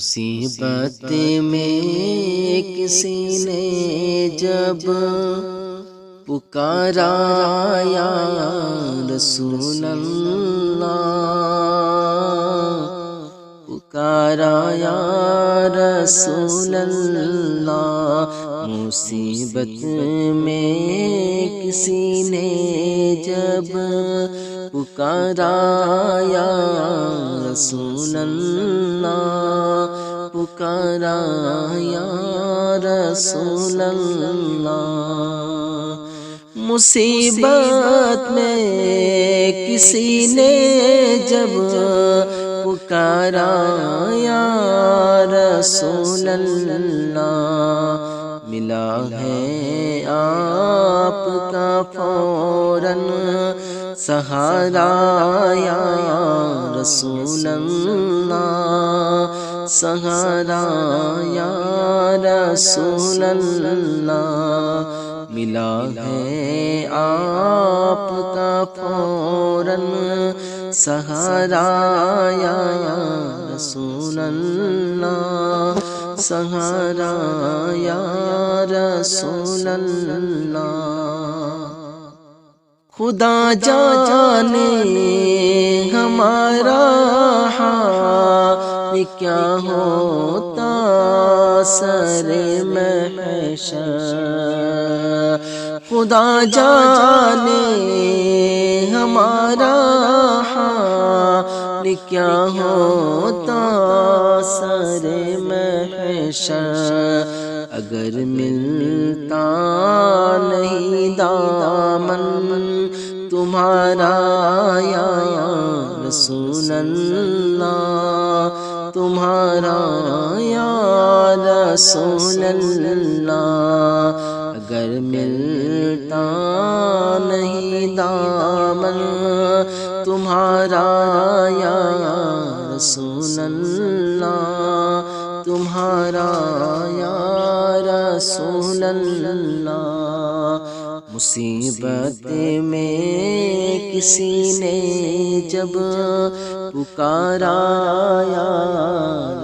مصیبت میں کسی نے جب پکارا یا رسول اللہ، پکارا یا رسول اللہ، مصیبت میں کسی نے جب پکارا یا رسول اللہ، پکارا یا رسول اللہ، مصیبت میں کسی نے جب پکارا یا رسول اللہ، ملا ہے آپ کا فوراً سہارا یا رسول اللہ، سہارا یا رسول اللہ، ملا ہے آپ کا فوراً سہارا یا رسول اللہ، سہارا یا رسول اللہ، خدا جانے ہمارا حال کیا ہوتا سر محشر، خدا جانے ہمارا حال کیا ہوتا سر محشر، اگر ملتا نہیں دامن تمہارا یا رسول اللہ، تمہارا یا رسول اللہ، اگر ملتا نہیں دامن تمہارا یا رسول اللہ، تمہارا یا رسول اللہ، مصیبت میں کسی نے جب پکارا یا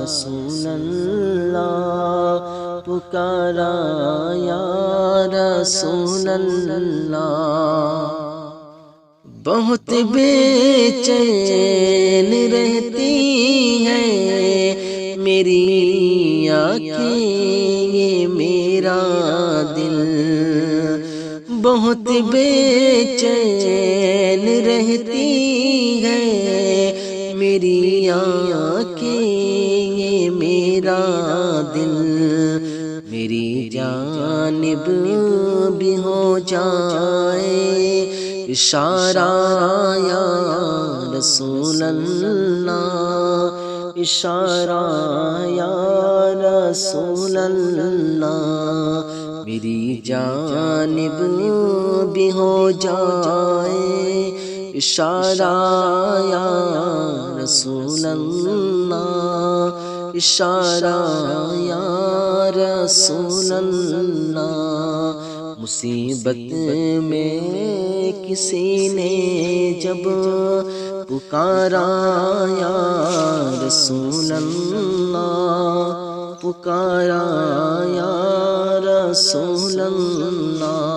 رسول اللہ، پکارا یا رسول اللہ، بہت بے چین رہتی ہے میری آنکھیں، یہ میرا دل بہت بے چین رہتی ہے میری آنکھیں، یہ میرا دل، میری جانب بھی ہو جائے اشارہ یا رسول اللہ، اشارہ یا رسول اللہ، میری جانب بھی ہو جائے اشارہ یا رسول اللہ، اشارہ یا رسول اللہ، مصیبت میں کسی نے جب پکارا یا رسول اللہ، پکارا یا رسول اللہ،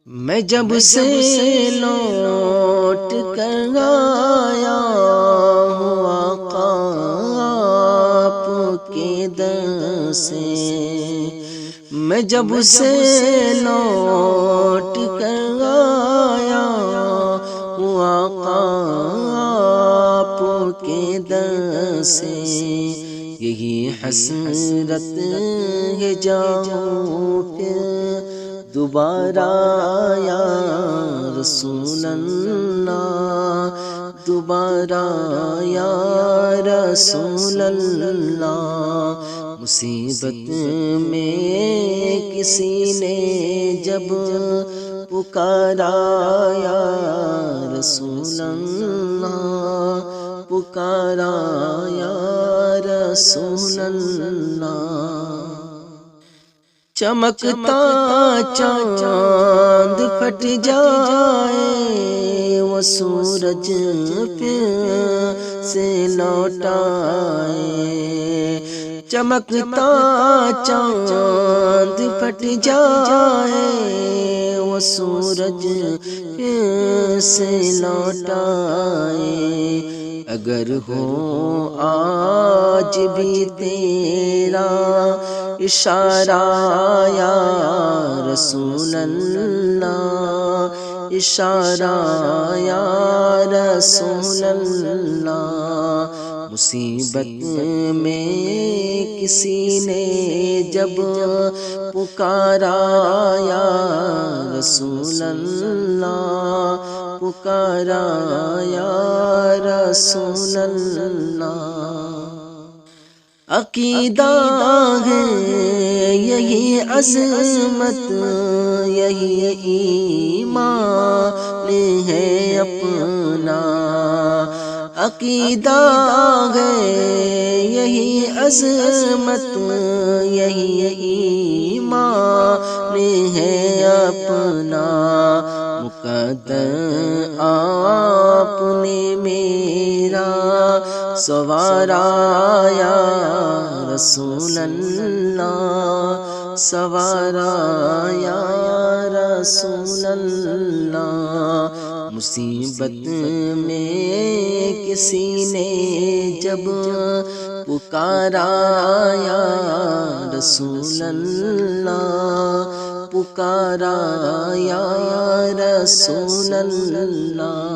میں جب سے لوٹ کر آیا ہوں آقا آپ کے در سے، میں جب سے لوٹ کر آیا ہوں آقا آپ کے در سے، یہی حسرت ہے جاؤں پھر دوبارہ یا رسول اللہ، دوبارہ یا رسول اللہ، مصیبت میں کسی نے جب پکارا یا رسول اللہ، پکارا یا رسول اللہ، چمکتا چاند پھٹ جائے وہ سورج پہ سے لوٹائے، چمکتا چاند پھٹ جائے وہ سورج پھر سے لوٹائے، اگر ہو آج بھی تیرا اشارہ یا رسول اللہ، اشارہ یا رسول اللہ، مصیبت میں کسی نے جب پکارا یا رسول اللہ، پکارا یا رسول اللہ، عقیدہ ہے یہی عظمت، یہی ایمان ہے اپنا، عقیدہ ہے یہی عظمت، یہی ایمان ہے اپنا، مقدر آپ نے میرا سوارا یا رسول اللہ، سوارا یا رسول اللہ، مصیبت میں کسی نے جب پکارا یا رسول اللہ، پکارا یا رسول اللہ،